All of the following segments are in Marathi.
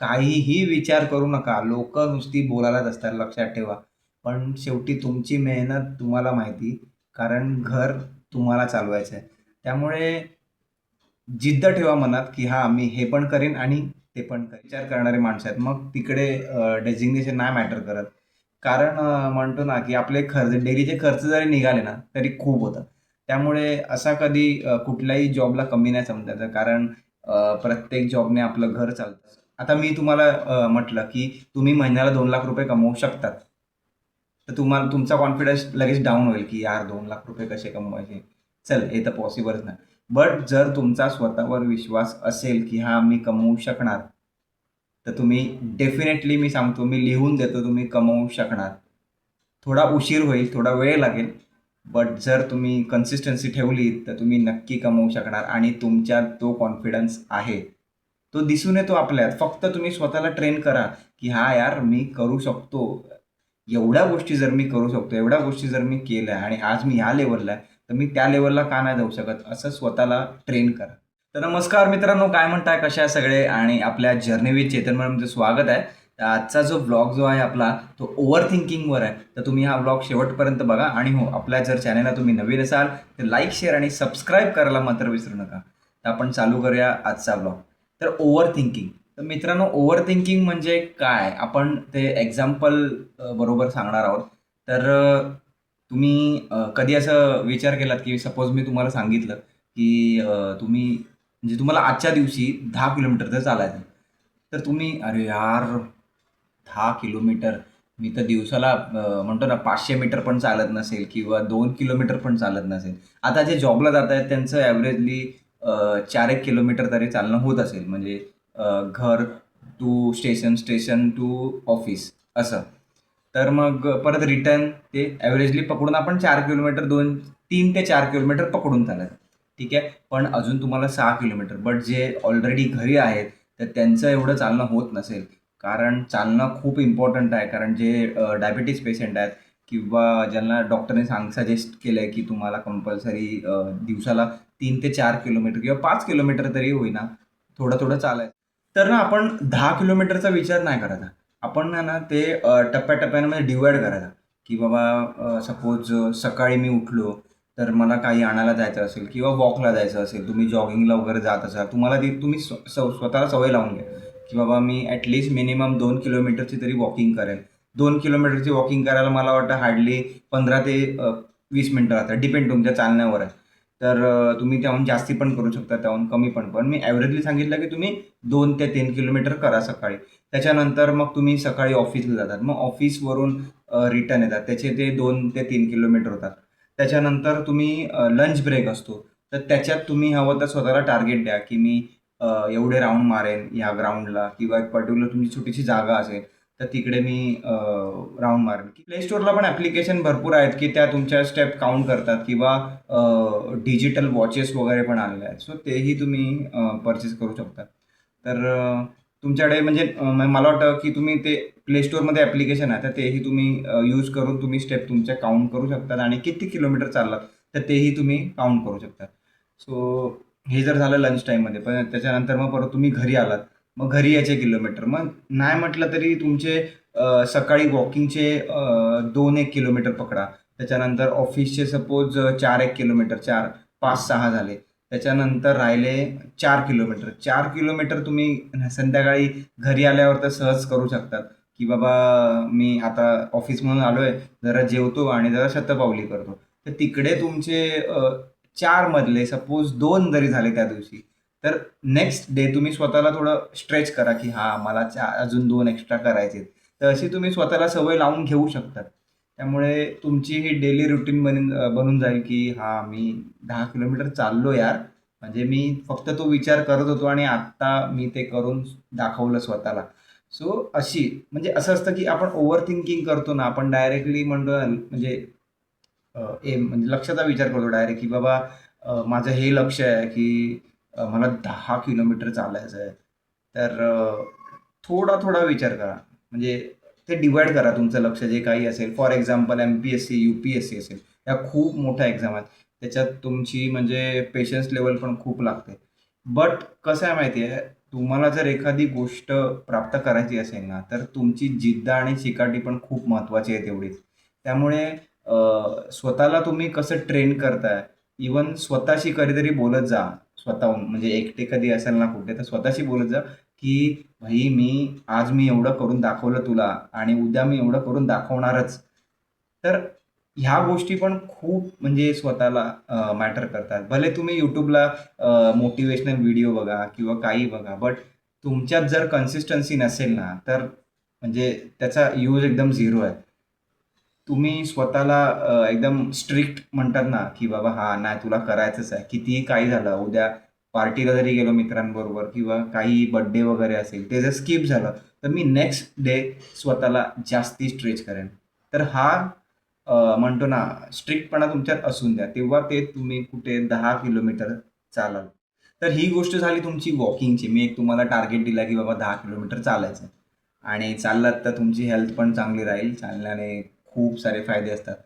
काहीही विचार करू नका. लोकं नुसती बोलायलाच असतात, लक्षात ठेवा. पण शेवटी तुमची मेहनत तुम्हाला माहिती, कारण घर तुम्हाला चालवायचं आहे. त्यामुळे जिद्द ठेवा मनात, की हां, मी हे पण करेन आणि ते पण करेन. विचार करणारी माणसं आहेत. मग तिकडे डेझिग्नेशन नाही मॅटर करत. कारण म्हणतो ना, की आपले खर्च डेलीचे खर्च जरी निघाले ना, तरी खूप होतात. त्यामुळे असा कधी कुठल्याही जॉबला कमी नाही समजायचं. कारण प्रत्येक जॉबने आपलं घर चालतं. आता मी तुम्हाला म्हटलं, की तुम्ही महिन्याला ₹2,00,000 कमवू शकतात. तर तुम्हाला तुमचा कॉन्फिडन्स लगेच डाऊन होईल, की यार ₹2,00,000 कसे कमवायचे? चल हे तर पॉसिबलच नाही. बट जर तुमचा स्वतःवर विश्वास असेल, की हां, मी कमवू शकणार, तर तुम्ही डेफिनेटली मी सांगतो, मी लिहून देतो, तुम्ही कमवू शकणार. थोडा उशीर होईल, थोडा वेळ लागेल, बट जर तुम्ही कन्सिस्टन्सी ठेवली, तर तुम्ही नक्की कमवू शकणार आणि तुमच्यात तो कॉन्फिडन्स आहे. तो दिसून येतो आपल्यात. फक्त तुम्ही स्वतःला ट्रेन करा, की हां, यार मी करू शकतो. एवढ्या गोष्टी जर मी करू शकतो, एवढ्या गोष्टी जर मी केल्या आणि आज मी ह्या लेव्हलला आहे, तर मी त्या लेव्हलला का नाही जाऊ शकत? असं स्वतःला ट्रेन करा. तर नमस्कार मित्रांनो, काय म्हणताय? कसे आहे सगळे? आणि आपल्या जर्नी विथ चेतनमध्ये तुमचं स्वागत आहे. तर आजचा जो व्लॉग जो आहे आपला, तो ओव्हर थिंकिंगवर आहे. तर तुम्ही हा व्लॉग शेवटपर्यंत बघा आणि हो, आपल्या जर चॅनलला तुम्ही नवीन असाल, तर लाईक, शेअर आणि सबस्क्राईब करायला मात्र विसरू नका. तर आपण चालू करूया आजचा व्लॉग. तर ओव्हर थिंकिंग. तर मित्रांनो, ओव्हर थिंकिंग म्हणजे काय? आपण ते एक्झाम्पल बरोबर सांगणार आहोत. तर तुम्ही कधी असं विचार केलात, की सपोज मी तुम्हाला सांगितलं, की तुम्ही म्हणजे तुम्हाला आजच्या दिवशी 10 किलोमीटर जर चालायचं आहे. तर तुम्ही "अरे यार, 10 किलोमीटर, मी तर दिवसाला म्हणतो ना 500 मीटर पण चालत नसेल किंवा 2 किलोमीटर पण चालत नसेल." आता जे जॉबला जात आहेत त्यांचं ॲव्हरेजली 4-1 किलोमीटर तरी चालणं होत असेल. म्हणजे घर to station, station to office असं. तर मग परत रिटर्न ते ॲव्हरेजली पकडून आपण 4 किलोमीटर 3 ते 4 किलोमीटर पकडून चालायचं. ठीक आहे. पण अजून तुम्हाला 6 किलोमीटर. बट जे ऑलरेडी घरी आहेत, तर त्यांचं एवढं चालणं होत नसेल. कारण चालणं खूप इम्पॉर्टंट आहे. कारण जे डायबिटीज पेशंट आहेत किंवा ज्यांना डॉक्टरने सजेस्ट केलं आहे, की तुम्हाला कंपल्सरी दिवसाला 3 ते 4 किलोमीटर किंवा 5 किलोमीटर तरी होईना, थोडं-थोडं चालायचं. तर ना आपण 10 किलोमीटरचा विचार नाही करायचा. आपण आहे ना ते टप्प्या-टप्प्याने म्हणजे डिव्हाईड करायचा, की बाबा सपोज सकाळी मी उठलो, तर मला काही आणायला जायचं असेल किंवा वॉकला जायचं असेल, तुम्ही जॉगिंगला वगैरे जात असाल, तुम्हाला ती तुम्ही स्वतःला सवय लावून घ्या, की बाबा मी ॲटलीस्ट मिनिमम 2 किलोमीटरची तरी वॉकिंग करेल. 2 किलोमीटरची वॉकिंग करायला मला वाटतं हार्डली 15 ते 20 मिनिटं लागतात. डिपेंड तुमच्या चालण्यावर आहे. तर तुम्ही त्याहून जास्ती पण करू शकता, त्याहून कमी पण. पण मी ॲव्हरेजली सांगितलं, की तुम्ही 2 ते 3 किलोमीटर करा सकाळी. त्याच्यानंतर मग तुम्ही सकाळी ऑफिसला जातात. मग ऑफिसवरून रिटर्न येतात. त्याचे ते 2 ते 3 किलोमीटर होतात. त्याच्यानंतर तुम्ही लंच ब्रेक असतो. तर त्याच्यात तुम्ही हवं तर स्वतःला टार्गेट द्या, की मी एवढे राउंड मारेन ह्या ग्राउंडला किंवा एक पर्टिक्युलर तुमची छोटीशी जागा असेल, तर तिकडे मी राउंड मारेन. प्ले स्टोअरला पण ॲप्लिकेशन भरपूर आहेत, की त्या तुमच्या स्टेप काउंट करतात किंवा डिजिटल वॉचेस वगैरे पण आलेले आहेत. सो तेही तुम्ही पर्चेस करू शकता. तर तुमच्याकडे म्हणजे मला वाटतं, की तुम्ही ते प्ले स्टोअरमध्ये ॲप्लिकेशन आहे, तर तेही तुम्ही यूज करून तुम्ही स्टेप तुमच्या काउंट करू शकतात आणि किती किलोमीटर चाललात, तर तेही तुम्ही काउंट करू शकता. सो हे जर झालं लंच टाईममध्ये. पण त्याच्यानंतर मग परत तुम्ही घरी आलात. मग घरी यायचे किलोमीटर. मग नाही म्हटलं तरी तुमचे सकाळी वॉकिंगचे 2-1 किलोमीटर पकडा. त्याच्यानंतर ऑफिसचे सपोज 4-1 किलोमीटर, 4, 5-6 झाले. त्याच्यानंतर राहिले 4 किलोमीटर. 4 किलोमीटर तुम्ही संध्याकाळी घरी आल्यावर तर सहज करू शकतात, की बाबा मी आता ऑफिसमधून आलोय, जरा जेवतो आणि जरा शतपावली करतो. तर तिकडे तुमचे 4 मधले सपोज 2 जरी झाले त्या दिवशी, तर नेक्स्ट डे तुम्ही स्वतःला थोडं स्ट्रेच करा, की हां, मला अजून 2 एक्स्ट्रा करायचे. तर अशी तुम्ही स्वतःला सवय लावून घेऊ शकता. त्यामुळे तुमची ही डेली रुटीन बनून जाईल, की हां, मी 10 किलोमीटर चाललो यार. म्हणजे मी फक्त तो विचार करत होतो आणि आत्ता मी ते करून दाखवलं स्वतःला. सो अशी म्हणजे असं असतं, की आपण ओव्हर थिंकिंग करतो ना, आपण डायरेक्टली म्हणतो ना, म्हणजे एम म्हणजे लक्ष्याचा विचार करतो डायरेक्ट, की बाबा माझं हे लक्ष्य आहे, की मला 10 किलोमीटर चालायचं आहे. तर थोडा-थोडा विचार करा. म्हणजे ते डिव्हाईड करा तुमचं लक्ष जे काही असेल. फॉर एक्झाम्पल एम-पी-एस-सी, यू-पी-एस-सी असेल. या खूप मोठ्या एक्झाम आहेत. त्याच्यात तुमची म्हणजे पेशन्स लेव्हल पण खूप लागते. बट कसं आहे माहिती आहे, तुम्हाला जर एखादी गोष्ट प्राप्त करायची असेल ना, तर तुमची जिद्द आणि चिकाटी पण खूप महत्त्वाची आहे तेवढीच. त्यामुळे स्वतःला तुम्ही कसं ट्रेन करताय, इव्हन स्वतःशी कधीतरी बोलत जा स्वतःहून. म्हणजे एकटे कधी असेल ना कुठे, तर स्वतःशी बोलत जा, की "भाई आज मी एवढं करून दाखवलं तुला आणि उद्या मी एवढं करून दाखवणारच." तर ह्या गोष्टी पण खूप म्हणजे स्वतःला मॅटर करतात. भले तुम्ही YouTubeला मोटिव्हेशनल व्हिडिओ बघा किंवा काही बघा, बट तुमच्यात जर कन्सिस्टन्सी नसेल ना, तर म्हणजे त्याचा यूज एकदम झिरो आहे. तुम्ही स्वतःला एकदम स्ट्रिक्ट म्हणतात ना, की बाबा हां, नाही तुला करायचंच आहे. कितीही काही झालं, उद्या पार्टीला जरी गेलो मित्रांबरोबर किंवा काही बर्थडे वगैरे असेल, ते जर स्किप झालं, तर मी नेक्स्ट डे स्वतःला जास्ती स्ट्रेच करेन. तर म्हणतो ना, स्ट्रिक्टपणा तुमच्यात असून द्या. तेव्हा ते तुम्ही कुठे 10 किलोमीटर चालाल. तर ही गोष्ट झाली तुमची वॉकिंगची. मी एक तुम्हाला टार्गेट दिला, की बाबा 10 किलोमीटर चालायचं आणि चाललात तर तुमची हेल्थ पण चांगली राहील. चालण्याने खूप सारे फायदे असतात.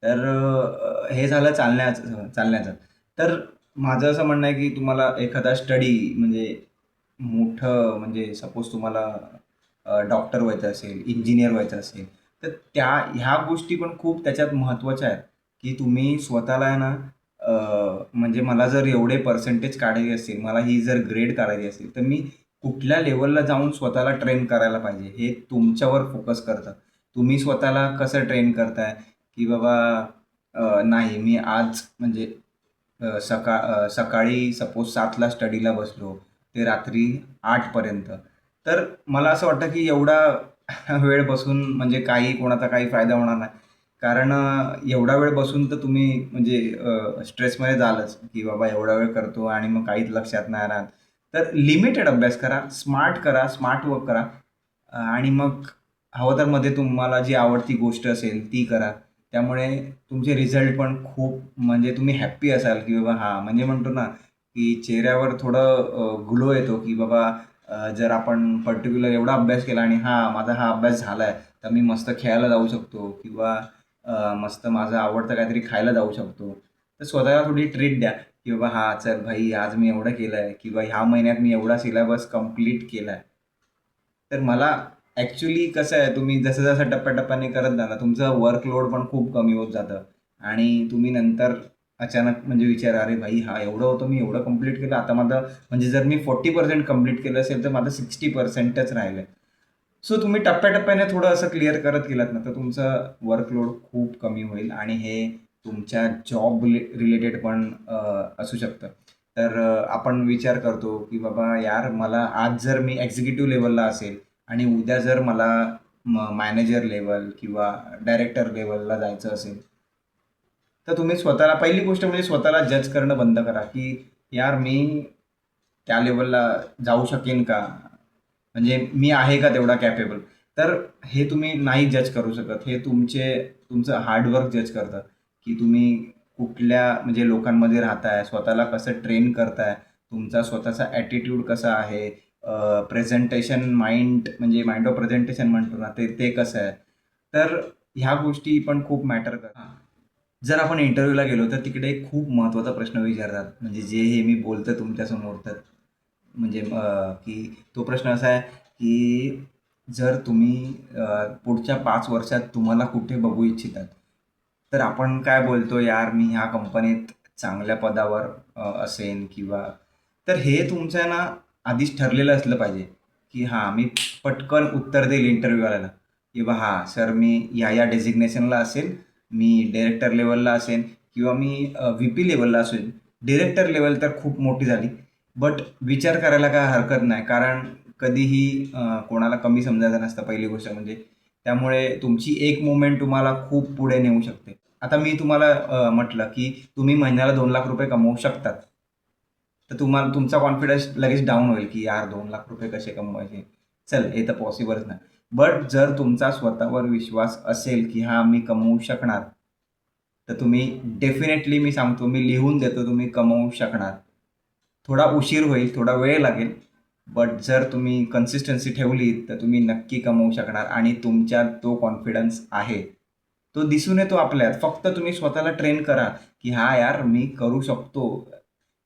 तर हे झालं चालण्याचं. तर माझं असं म्हणणं आहे, की तुम्हाला एखादा स्टडी म्हणजे मोठं म्हणजे सपोज तुम्हाला डॉक्टर व्हायचं असेल, इंजिनिअर व्हायचं असेल, तर ह्या गोष्टी पण खूप त्याच्यात महत्त्वाच्या आहेत, की तुम्ही स्वतःला आहे ना म्हणजे मला जर एवढे पर्सेंटेज काढायचे असतील, मला ही जर ग्रेड काढायची असेल, तर मी कुठल्या लेव्हलला जाऊन स्वतःला ट्रेन करायला पाहिजे, हे तुमच्यावर फोकस करतं. तुम्ही स्वतःला कसं ट्रेन करताय, की बाबा नाही मी आज म्हणजे सकाळी सपोज 7:00ला स्टडीला बसलो, ते रात्री 8:00 पर्यंत. तर मला असं वाटतं, की एवढा वेळ बसून म्हणजे कोणाचा काही फायदा होणार नाही. कारण एवढा वेळ बसून तर तुम्ही म्हणजे स्ट्रेसमध्ये जालच, की बाबा एवढा वेळ करतो आणि मग काहीच लक्षात नाही राहत. तर लिमिटेड अभ्यास करा, स्मार्ट वर्क करा आणि मग हवं तर मध्ये तुम्हाला जी आवडती गोष्ट असेल ती करा. त्यामुळे तुमचे रिझल्ट पण खूप म्हणजे तुम्ही हॅपी असाल, की बाबा हां, म्हणजे म्हणतो ना, की चेहऱ्यावर थोडं ग्लो येतो, की बाबा जर आपण पर्टिक्युलर एवढा अभ्यास केला आणि हां, माझा हा अभ्यास झालाय, तर मी मस्त खेळायला जाऊ शकतो किंवा मस्त माझं आवडतं काहीतरी खायला जाऊ शकतो. तर स्वतःला थोडी ट्रीट द्या, की बाबा हां, चल भाई आज मी एवढं केलंय किंवा ह्या महिन्यात मी एवढा सिलेबस कंप्लीट केलाय. तर मला ॲक्चुअली कसं आहे, तुम्ही जसं-जसं टप्प्याटप्प्याने करत जाणार, तुमचं वर्कलोड पण खूप कमी होत जातं आणि तुम्ही नंतर अचानक म्हणजे विचार, "अरे भाई, हा एवढं होतं, मी एवढं कंप्लीट केलं. आता माझं म्हणजे जर मी 40% कंप्लीट केलं असेल, तर माझं 60%च राहिलंय." सो तुम्ही टप्प्याटप्प्याने थोडं असं क्लिअर करत गेलात ना, तर तुमचं वर्कलोड खूप कमी होईल आणि हे तुमच्या जॉब रिलेटेड पण असू शकतं. तर आपण विचार करतो, की बाबा यार मला आज जर मी एक्झिक्युटिव्ह लेव्हलला असेल आणि उद्या जर मला मॅनेजर लेव्हल किंवा डायरेक्टर लेव्हलला जायचं असेल, तर तुम्ही स्वतःला पहिली गोष्ट म्हणजे स्वतःला जज करणं बंद करा, की यार मी त्या लेव्हलला जाऊ शकेन का? म्हणजे मी आहे का तेवढा कॅपेबल? तर हे तुम्ही नाही जज करू शकत. हे तुमचं हार्डवर्क जज करतं, की तुम्ही कुठल्या म्हणजे लोकांमध्ये राहताय, स्वतःला कसं ट्रेन करताय, तुमचा स्वतःचा ॲटिट्यूड कसा आहे, प्रेझेंटेशन म्हणजे माइंड ऑफ प्रेझेंटेशन म्हणतो ना, ते ते कसं आहे. तर ह्या गोष्टी पण खूप मॅटर करतात. जर आपण इंटरव्ह्यूला गेलो, तर तिकडे एक खूप महत्त्वाचा प्रश्न विचारतात. म्हणजे जे हे मी बोलतोय तुमच्यासमोर तर म्हणजे की तो प्रश्न असा आहे, की जर तुम्ही पुढच्या 5 वर्षात तुम्हाला कुठे बघू इच्छितात? तर आपण काय बोलतो, "यार, मी ह्या कंपनीत चांगल्या पदावर असेन" किंवा तर हे तुमचं ना आधीच ठरलेलं असलं पाहिजे, की हां, मी पटकन उत्तर देईल इंटरव्ह्यूवाल्याला, की "बा हां, सर मी या डेझिग्नेशनला असेल, मी डायरेक्टर लेव्हलला असेन किंवा मी व्ही-पी लेव्हलला असेल." डायरेक्टर लेव्हल तर खूप मोठी झाली. बट विचार करायला काय हरकत नाही. कारण कधीही कोणाला कमी समजायचं नसतं पहिली गोष्ट म्हणजे. त्यामुळे तुमची एक मूव्हमेंट तुम्हाला खूप पुढे नेऊ शकते. आता मी तुम्हाला म्हटलं, की तुम्ही महिन्याला ₹2,00,000 कमवू शकतात. तर तुम्हाला तुमचा कॉन्फिडन्स लगेच डाऊन होईल, की यार ₹2,00,000 कसे कमवायचे? चल हे तर पॉसिबलच नाही. बट जर तुमचा स्वतःवर विश्वास असेल, की हां, मी कमवू शकणार. तर तुम्ही डेफिनेटली मी सांगतो, मी लिहून देतो, तुम्ही कमवू शकणार. थोडा उशीर होईल, थोडा वेळ लागेल. बट जर तुम्ही कन्सिस्टन्सी ठेवली, तर तुम्ही नक्की कमवू शकणार आणि तुमच्यात तो कॉन्फिडन्स आहे. तो दिसून येतो आपल्यात. फक्त तुम्ही स्वतःला ट्रेन करा, की "हां, यार मी करू शकतो."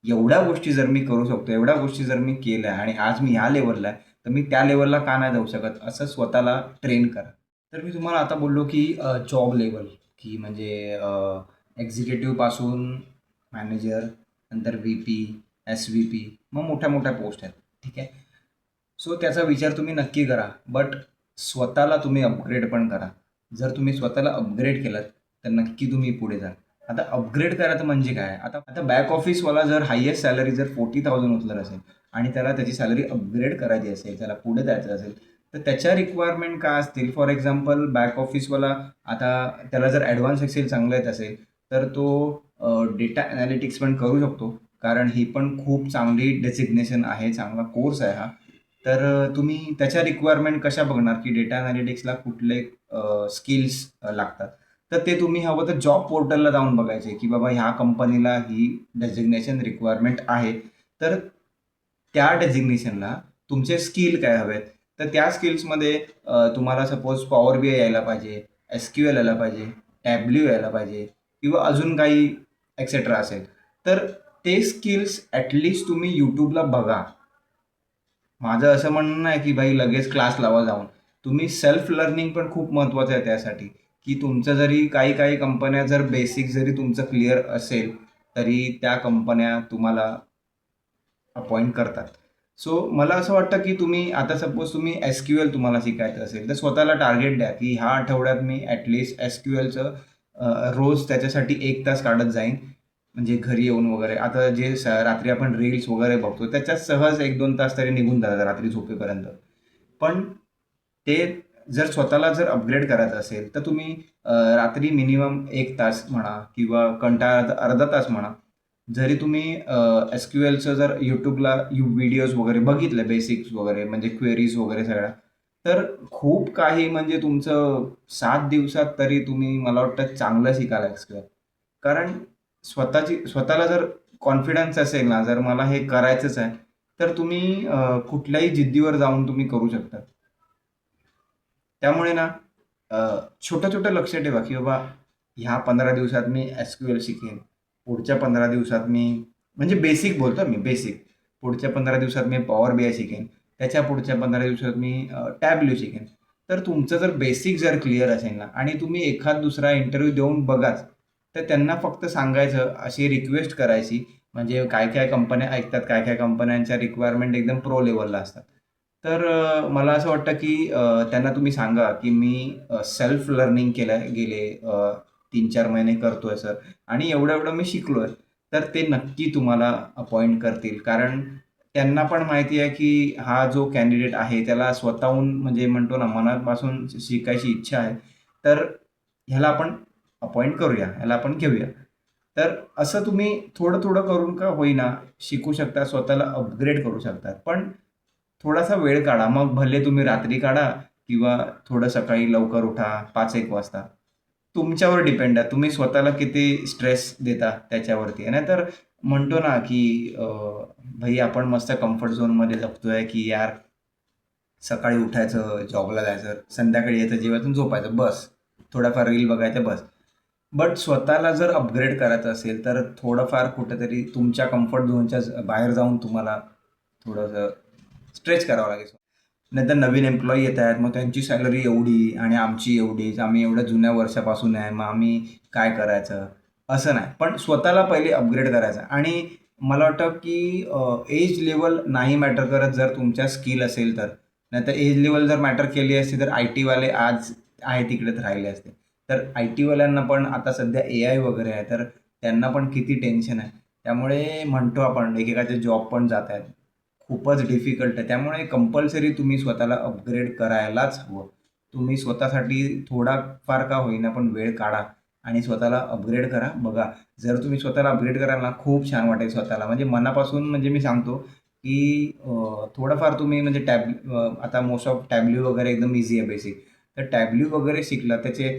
एवढ्या गोष्टी जर मी करू शकतो, एवढ्या गोष्टी जर मी केल्या आणि आज मी ह्या लेव्हलला आहे, तर मी त्या लेव्हलला का नाही जाऊ शकत? असं स्वतःला ट्रेन करा. तर मी तुम्हाला आता बोललो की जॉब लेव्हल, की म्हणजे एक्झिक्युटिव्हपासून मॅनेजर, नंतर व्ही-पी, एस-व्ही-पी, मग मोठ्या-मोठ्या पोस्ट आहेत. ठीक आहे. सो त्याचा विचार तुम्ही नक्की करा. बट स्वतःला तुम्ही अपग्रेड पण करा. जर तुम्ही स्वतःला अपग्रेड केलात, तर नक्की तुम्ही पुढे जाल. आता अपग्रेड करायचं म्हणजे काय? आता आता बॅक ऑफिसवाला जर हायेस्ट सॅलरी जर 40,000 उचलत असेल आणि त्याला त्याची सॅलरी अपग्रेड करायची असेल, त्याला पुढे जायचं असेल, तर त्याच्या रिक्वायरमेंट काय असतील? फॉर एक्झाम्पल बॅक ऑफिसवाला आता त्याला जर ॲडव्हान्स एक्सेल चांगलं येत असेल, तर तो डेटा ॲनालिटिक्स पण करू शकतो. कारण ही पण खूप चांगली डेसिग्नेशन आहे, चांगला कोर्स आहे हा. तर तुम्ही त्याच्या रिक्वायरमेंट कशा बघणार, की डेटा ॲनालिटिक्सला कुठले स्किल्स लागतात. तर ते तुम्ही हवं तर जॉब पोर्टलला जाऊन बघायचे, की बाबा ह्या कंपनीला ही डेझिग्नेशन रिक्वायरमेंट आहे. तर त्या डेझिग्नेशनला तुमचे स्किल काय हवेत. तर त्या स्किल्समध्ये तुम्हाला सपोज पॉवर बी आय यायला पाहिजे, एस-क्यू-एल यायला पाहिजे, टॅब्ल्यू यायला पाहिजे किंवा अजून काही एक्सेट्रा असेल. तर ते स्किल्स ॲटलीस्ट तुम्ही YouTubeला बघा. माझं असं म्हणणं नाही, की भाई लगेच क्लास लावा जाऊन. तुम्ही सेल्फ लर्निंग पण खूप महत्त्वाचं आहे त्यासाठी, की तुमचं जरी काही कंपन्या जर बेसिक जरी तुमचं क्लिअर असेल, तरी त्या कंपन्या तुम्हाला अपॉइंट करतात. सो मला असं वाटतं, की तुम्ही आता सपोज तुम्ही एस-क्यू-एल तुम्हाला शिकायचं असेल, तर स्वतःला टार्गेट द्या, की ह्या आठवड्यात मी ॲटलीस्ट एस-क्यू-एलचं रोज त्याच्यासाठी 1 तास काढत जाईन. म्हणजे घरी येऊन वगैरे. आता जे रात्री आपण रील्स वगैरे बघतो, त्याच्यात सहज 1-2 तास तरी निघून जातात रात्री झोपेपर्यंत. पण ते जर स्वतःला जर अपग्रेड करायचं असेल, तर तुम्ही रात्री मिनिमम 1 तास म्हणा किंवा कंटाळा तर अर्धा तास म्हणा. जरी तुम्ही एस-क्यू-एलचं जर YouTubeला व्हिडिओज वगैरे बघितले बेसिक्स वगैरे म्हणजे क्वेरीज वगैरे सगळ्या, तर खूप काही म्हणजे तुमचं 7 दिवसात तरी तुम्ही मला वाटतं चांगलं शिकाल एस-क्यू-एल. कारण स्वतःला जर कॉन्फिडन्स असेल ना, जर मला हे करायचंच आहे, तर तुम्ही कुठल्याही जिद्दीवर जाऊन तुम्ही करू शकता. त्यामुळे ना अ, छोटं-छोटं लक्ष ठेवा, की बाबा ह्या 15 दिवसात मी एस-क्यू-एल शिकेन. पुढच्या 15 दिवसात मी म्हणजे बेसिक बोलतो मी बेसिक. पुढच्या 15 दिवसात मी पॉवर बी-आय शिकेन. त्याच्या पुढच्या 15 दिवसात मी टॅब्ल्यू शिकेन. तर तुमचं जर बेसिक जर क्लिअर असेल ना आणि तुम्ही एखाद दुसरा इंटरव्ह्यू देऊन बघाच, तर त्यांना फक्त सांगायचं, अशी रिक्वेस्ट करायची. म्हणजे काय-काय कंपन्या ऐकतात, काय-काय कंपन्यांच्या रिक्वायरमेंट एकदम प्रो लेव्हलला असतात. तर मला असं वाटतं, की त्यांना तुम्ही सांगा, की मी सेल्फ लर्निंग केलं गेले 3-4 महिने करतोय सर आणि एवढं-एवढं मी शिकलोय. तर ते नक्की तुम्हाला अपॉइंट करतील. कारण त्यांना पण माहिती आहे, की हा जो कॅन्डिडेट आहे त्याला स्वतःहून म्हणजे म्हणतो ना मनापासून शिकायची इच्छा आहे. तर ह्याला आपण अपॉइंट करूया, ह्याला आपण घेऊया. तर असं तुम्ही थोडं-थोडं करून का होईना शिकू शकता, स्वतःला अपग्रेड करू शकता. पण थोडासा वेळ काढा. मग भले तुम्ही रात्री काढा किंवा थोडं सकाळी लवकर उठा 5-1 वाजता. तुमच्यावर डिपेंड आहे. तुम्ही स्वतःला किती स्ट्रेस देता त्याच्यावरती आहे. नाहीतर म्हणतो ना, की भाई आपण मस्त कम्फर्ट झोनमध्ये जगतोय, की यार सकाळी उठायचं, जॉबला जायचं, संध्याकाळी यायचं, जेवायचं, झोपायचं बस. थोडाफार रील बघायचं बस. बट स्वतःला जर अपग्रेड करायचं असेल, तर थोडंफार कुठेतरी तुमच्या कम्फर्ट झोनच्या बाहेर जाऊन तुम्हाला थोडंसं स्ट्रेच करावं लागेल. नाहीतर नवीन एम्प्लॉयी येत आहेत, मग त्यांची सॅलरी एवढी आणि आमची एवढीच, आम्ही एवढ्या जुन्या वर्षापासून आहे, मग आम्ही काय करायचं? असं नाही. पण स्वतःला पहिले अपग्रेड करायचं आणि मला वाटतं, की एज लेव्हल नाही मॅटर करत जर तुमच्या स्किल असेल तर. नाहीतर एज लेव्हल जर मॅटर केली असती, तर आय-टीवाले आज आहे तिकडेच राहिले असते. तर आय-टीवाल्यांना पण आता सध्या एआय वगैरे आहे, तर त्यांना पण किती टेन्शन आहे. त्यामुळे म्हणतो आपण एकेकाचे जॉब पण जात आहेत. खूपच डिफिकल्ट आहे. त्यामुळे कंपल्सरी तुम्ही स्वतःला अपग्रेड करायलाच हवं. तुम्ही स्वतःसाठी थोडाफार का होईना पण वेळ काढा आणि स्वतःला अपग्रेड करा. बघा, जर तुम्ही स्वतःला अपग्रेड कराल ना, खूप छान वाटेल स्वतःला. म्हणजे मनापासून म्हणजे मी सांगतो, की थोडंफार तुम्ही म्हणजे आता मोस्ट ऑफ टॅब्ल्यू वगैरे एकदम ईझी आहे बेसिक. तर टॅब्ल्यू वगैरे शिकला त्याचे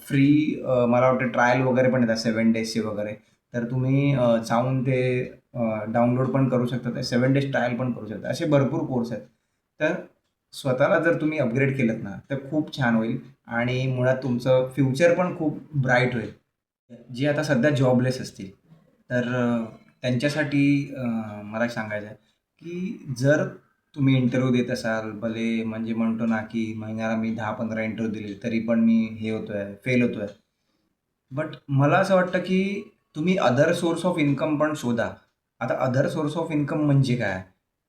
फ्री मला वाटतं ट्रायल वगैरे पण येतात 7 डेजचे वगैरे. तर तुम्ही जाऊन ते डाउनलोड पण करू शकता. ते 7 डेज ट्रायल पण करू शकता. असे भरपूर कोर्स आहेत. तर स्वतःला जर तुम्ही अपग्रेड केलंत ना, तर खूप छान होईल आणि मुळात तुमचं फ्युचर पण खूप ब्राईट होईल. जे आता सध्या जॉबलेस असतील, तर त्यांच्यासाठी मला सांगायचं आहे, की जर तुम्ही इंटरव्ह्यू देत असाल, भले म्हणजे म्हणतो ना, की महिन्याला मी 10-15 इंटरव्ह्यू दिले, तरी पण मी हे होतोय, फेल होतोय. बट मला असं वाटतं, की तुम्ही अदर सोर्स ऑफ इन्कम पण शोधा. आता अदर सोर्स ऑफ इन्कम म्हणजे काय?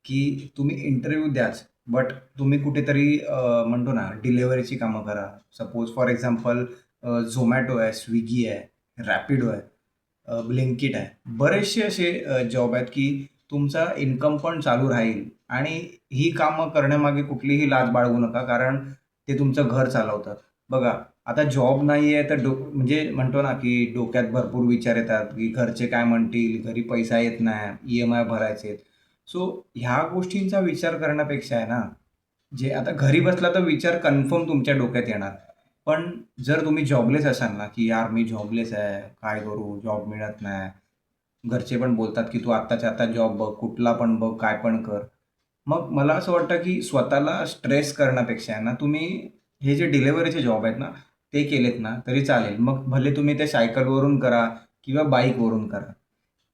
की तुम्ही इंटरव्ह्यू द्याच, बट तुम्ही कुठेतरी म्हणतो ना, डिलिव्हरीची कामं करा. सपोज फॉर एक्झाम्पल Zomato आहे, Swiggy आहे, Rapido आहे. ब्लिंकिट आहे. बरेचसे असे जॉब आहेत, की तुमचा इन्कम पण चालू राहील आणि ही कामं करण्यामागे कुठलीही लाज बाळगू नका, कारण ते तुमचं घर चालवतं. बघा, आता जॉब नाही आहे, तर म्हणजे म्हणतो ना, की डोक्यात भरपूर विचार येतात, की घरचे काय म्हणतील, घरी पैसा येत नाही, EMI भरायचे आहेत. सो ह्या गोष्टींचा विचार करण्यापेक्षा आहे ना, जे आता घरी बसला तर विचार कन्फर्म तुमच्या डोक्यात येणार. पण जर तुम्ही जॉबलेस असाल ना, की यार मी जॉबलेस आहे, काय करू? जॉब मिळत नाही. घरचे पण बोलतात, की "तू आत्ताच्या आत्ता जॉब बघ, कुठला पण बघ, काय पण कर." मग मला असं वाटतं, की स्वतःला स्ट्रेस करण्यापेक्षा आहे ना, तुम्ही हे जे डिलिव्हरीचे जॉब आहेत ना, ते केलेत ना, तरी चालेल. मग भले तुम्ही ते सायकलवरून करा किंवा बाईकवरून करा.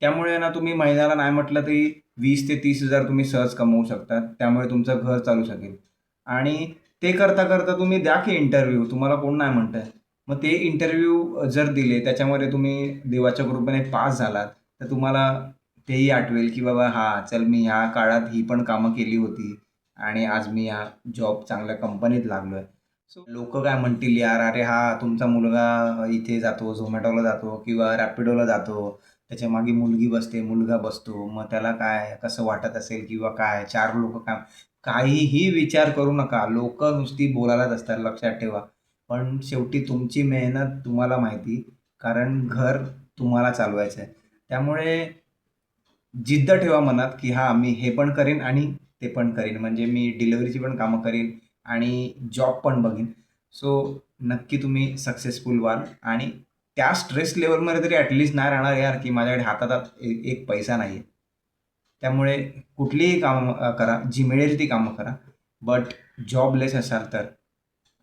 त्यामुळे ना तुम्ही महिन्याला नाही म्हटलं तरी 20,000 ते 30,000 तुम्ही सहज कमवू शकता. त्यामुळे तुमचं घर चालू शकेल. आणि ते करता-करता तुम्ही द्या की इंटरव्ह्यू. तुम्हाला कोण नाही म्हणतंय. मग ते इंटरव्ह्यू जर दिले, त्याच्यामध्ये तुम्ही देवाच्या कृपेने पास झालात, तर तुम्हाला तेही आठवेल, की बाबा हां, चल मी ह्या काळात ही पण कामं केली होती आणि आज मी ह्या जॉब चांगल्या कंपनीत लागलोय. सो लोकं काय म्हणतील, "यार, अरे हा तुमचा मुलगा इथे जातो, Zomatoला जातो किंवा Rapidoला जातो. त्याच्यामागे मुलगी बसते, मुलगा बसतो. मग त्याला काय कसं वाटत असेल किंवा काय 4 लोकं काय." काहीही विचार करू नका. लोकं नुसती बोलायलाच असतात, लक्षात ठेवा. पण शेवटी तुमची मेहनत तुम्हाला माहिती, कारण घर तुम्हाला चालवायचं आहे. त्यामुळे जिद्द ठेवा मनात, की हां, मी हे पण करीन आणि ते पण करीन. म्हणजे मी डिलिव्हरीची पण कामं करीन आणि जॉब पण बघीन. सो नक्की तुम्ही सक्सेसफुल व्हाल आणि त्या स्ट्रेस लेव्हलमध्ये तरी ॲटलीस्ट नाही राहणार यार, की माझ्याकडे हातात एक पैसा नाहीये. त्यामुळे कुठलीही कामं करा, जी मिळेल ती कामं करा. बट जॉबलेस असाल तर.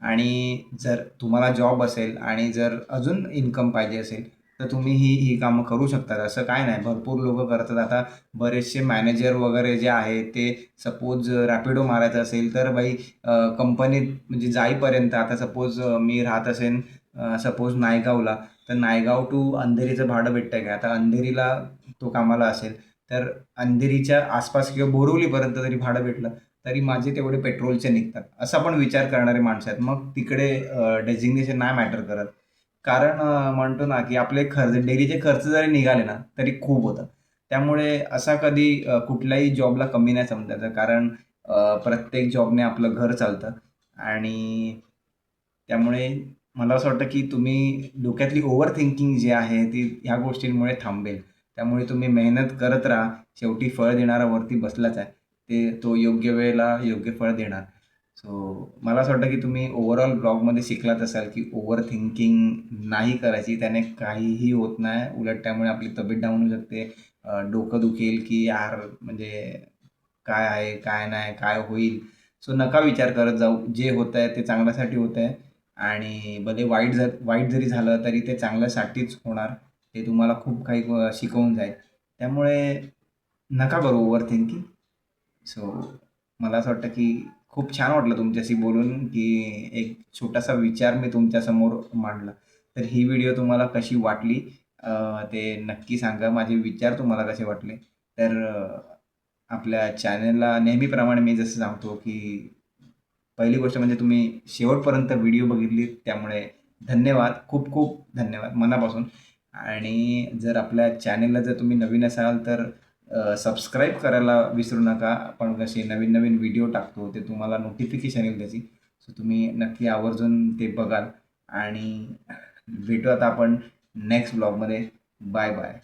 आणि जर तुम्हाला जॉब असेल आणि जर अजून इन्कम पाहिजे असेल, तर तुम्ही ही कामं करू शकता. असं काही नाही, भरपूर लोकं करतात. आता बरेचसे मॅनेजर वगैरे जे आहेत, ते सपोज रॅपिडो मारायचं असेल, तर भाई कंपनीत म्हणजे जाईपर्यंत आता सपोज मी राहत असेन सपोज नायगावला, तर नायगाव टू अंधेरीचं भाडं भेटतंय का? आता अंधेरीला तो कामाला असेल, तर अंधेरीच्या आसपास किंवा बोरिवलीपर्यंत जरी भाडं भेटलं, तरी माझे तेवढे पेट्रोलचे निघतात. असा पण विचार करणारे माणसं आहेत. मग तिकडे डेझिग्नेशन नाही मॅटर करत. कारण म्हणतो ना, की आपले खर्च डेलीचे खर्च जरी निघाले ना, तरी खूप होतात. त्यामुळे असा कधी कुठल्याही जॉबला कमी नाही समजायचं. कारण प्रत्येक जॉबने आपलं घर चालतं आणि त्यामुळे मला असं वाटतं, की तुम्ही डोक्यातली ओव्हर थिंकिंग जी आहे, ती ह्या गोष्टींमुळे थांबेल. त्यामुळे तुम्ही मेहनत करत राहा. शेवटी फळ देणारा वरती बसलाच आहे. तो योग्य वेळेला योग्य फळ देणार. सो मला असं वाटतं, की तुम्ही ओव्हरऑल ब्लॉगमध्ये शिकलात असाल, की ओव्हर थिंकिंग नाही करायची. त्याने काहीही होत नाही. उलट त्यामुळे आपली तब्येत डाऊन होऊ शकते. डोकं दुखेल, की यार म्हणजे काय आहे, काय नाही, काय होईल? सो नका विचार करत जाऊ. जे होतंय ते चांगल्यासाठी होतंय आणि भले वाईट जरी झालं तरी ते चांगल्यासाठीच होणार. ते तुम्हाला खूप काही शिकवून जाईल. त्यामुळे नका करू ओव्हर थिंकिंग. सो मला असं वाटतं, की खूप छान वाटलं तुमच्याशी बोलून, की एक छोटासा विचार मी तुमच्यासमोर मांडला. तर ही व्हिडिओ तुम्हाला कशी वाटली ते नक्की सांगा. माझे विचार तुम्हाला कसे वाटले? तर आपल्या चॅनलला नेहमीप्रमाणे मी जसं सांगतो, की पहिली गोष्ट म्हणजे तुम्ही शेवटपर्यंत व्हिडिओ बघितली त्यामुळे धन्यवाद. खूप खूप धन्यवाद मनापासून. आणि जर आपल्या चॅनलला जर तुम्ही नवीन असाल तर सबस्क्राईब करायला विसरू नका. आपण कसे नवीन-नवीन व्हिडिओ टाकतो ते तुम्हाला नोटिफिकेशन येईल त्याची. सो तुम्ही नक्की आवर्जून ते बघाल आणि भेटू आता आपण नेक्स्ट ब्लॉगमध्ये. Bye bye.